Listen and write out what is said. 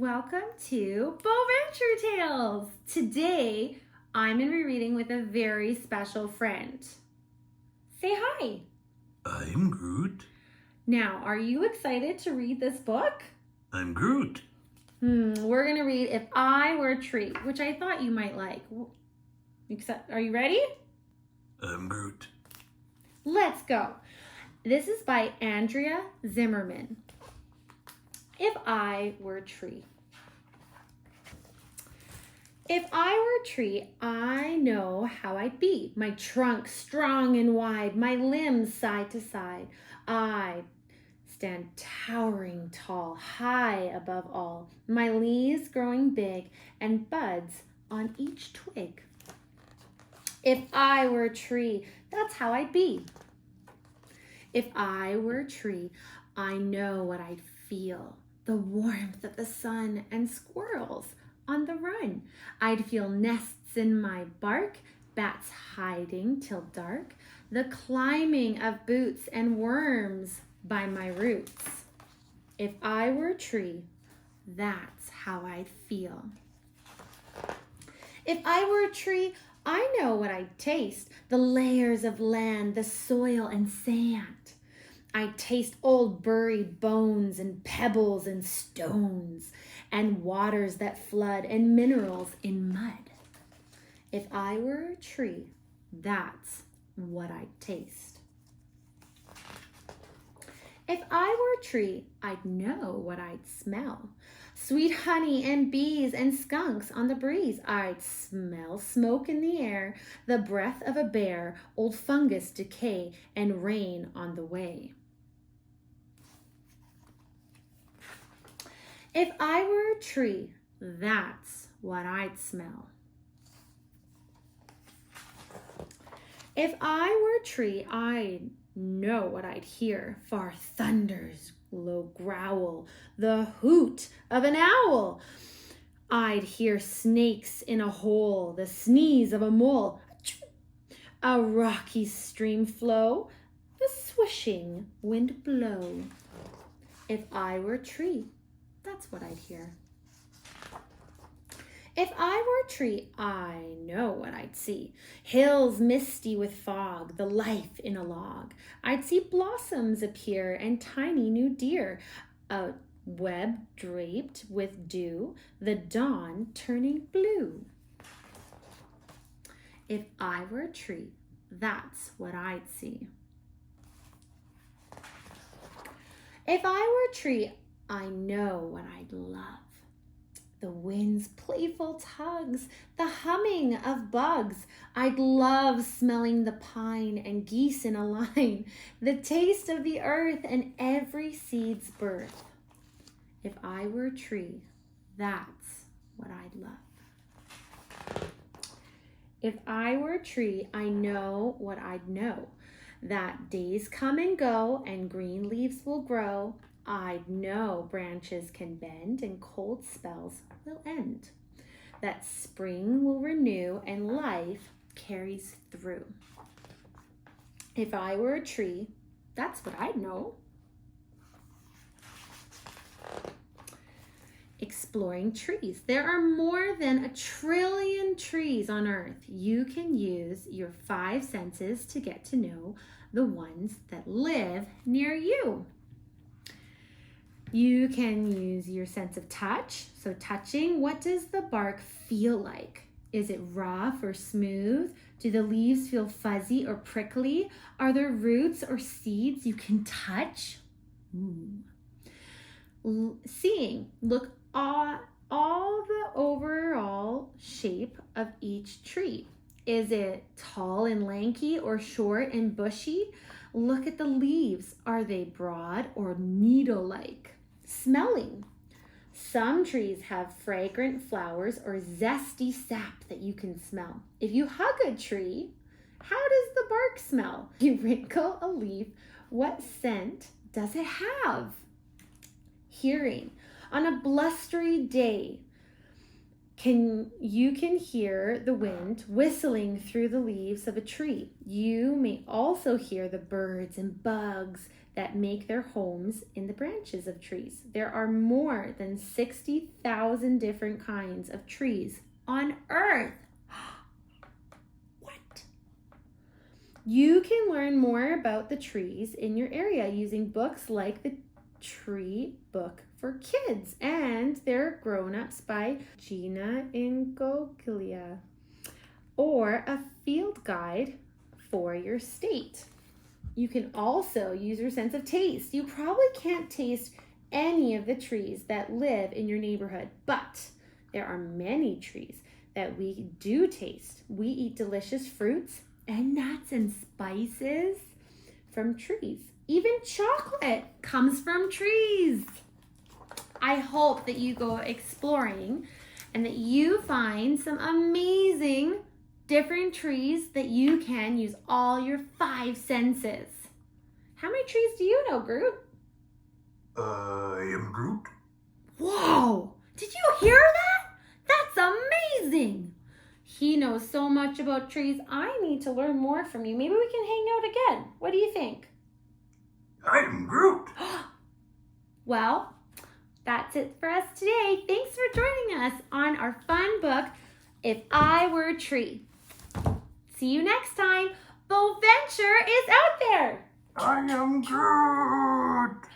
Welcome to Bow Venture Tales. Today, I'm going to be reading with a very special friend. Say hi. I'm Groot. Now, are you excited to read this book? I'm Groot. We're going to read If I Were a Tree, which I thought you might like. Are you ready? I'm Groot. Let's go. This is by Andrea Zimmerman. If I were a tree. If I were a tree, I know how I'd be. My trunk strong and wide, my limbs side to side. I'd stand towering tall, high above all. My leaves growing big and buds on each twig. If I were a tree, that's how I'd be. If I were a tree, I know what I'd feel. The warmth of the sun and squirrels on the run. I'd feel nests in my bark, bats hiding till dark, the climbing of boots and worms by my roots. If I were a tree, that's how I'd feel. If I were a tree, I know what I'd taste, the layers of land, the soil and sand. I'd taste old buried bones and pebbles and stones and waters that flood and minerals in mud. If I were a tree, that's what I'd taste. If I were a tree, I'd know what I'd smell. Sweet honey and bees and skunks on the breeze. I'd smell smoke in the air, the breath of a bear, old fungus decay, and rain on the way. If I were a tree, that's what I'd smell. If I were a tree, I'd know what I'd hear. Far thunder's low growl, the hoot of an owl. I'd hear snakes in a hole, the sneeze of a mole, a rocky stream flow, the swishing wind blow. If I were a tree, that's what I'd hear. If I were a tree, I know what I'd see. Hills misty with fog, the life in a log. I'd see blossoms appear and tiny new deer. A web draped with dew, the dawn turning blue. If I were a tree, that's what I'd see. If I were a tree, I know what I'd love. The wind's playful tugs, the humming of bugs. I'd love smelling the pine and geese in a line, the taste of the earth and every seed's birth. If I were a tree, that's what I'd love. If I were a tree, I know what I'd know. That days come and go and green leaves will grow. I'd know branches can bend and cold spells will end. That spring will renew and life carries through. If I were a tree, that's what I'd know. Exploring trees. There are more than 1 trillion trees on Earth. You can use your 5 senses to get to know the ones that live near you. You can use your sense of touch. So touching, what does the bark feel like? Is it rough or smooth? Do the leaves feel fuzzy or prickly? Are there roots or seeds you can touch? Seeing, look at all the overall shape of each tree. Is it tall and lanky or short and bushy? Look at the leaves. Are they broad or needle-like? Smelling. Some trees have fragrant flowers or zesty sap that you can smell. If you hug a tree, how does the bark smell? You wrinkle a leaf. What scent does it have? Hearing. On a blustery day, you can hear the wind whistling through the leaves of a tree. You may also hear the birds and bugs that make their homes in the branches of trees. There are more than 60,000 different kinds of trees on Earth. What? You can learn more about the trees in your area using books like the Tree Book for Kids and their grown-ups by 𝐁𝐤𝐤 or a field guide for your state. You can also use your sense of taste. You probably can't taste any of the trees that live in your neighborhood, but there are many trees that we do taste. We eat delicious fruits and nuts and spices from trees. Even chocolate comes from trees. I hope that you go exploring and that you find some amazing different trees that you can use all your 5 senses. How many trees do you know, Groot? I am Groot. Whoa! Did you hear that? That's amazing! He knows so much about trees. I need to learn more from you. Maybe we can hang out again. What do you think? I am Groot. Well, that's it for us today. Thanks for joining us on our fun book, If I Were a Tree. See you next time. Boventure is out there. I am Groot.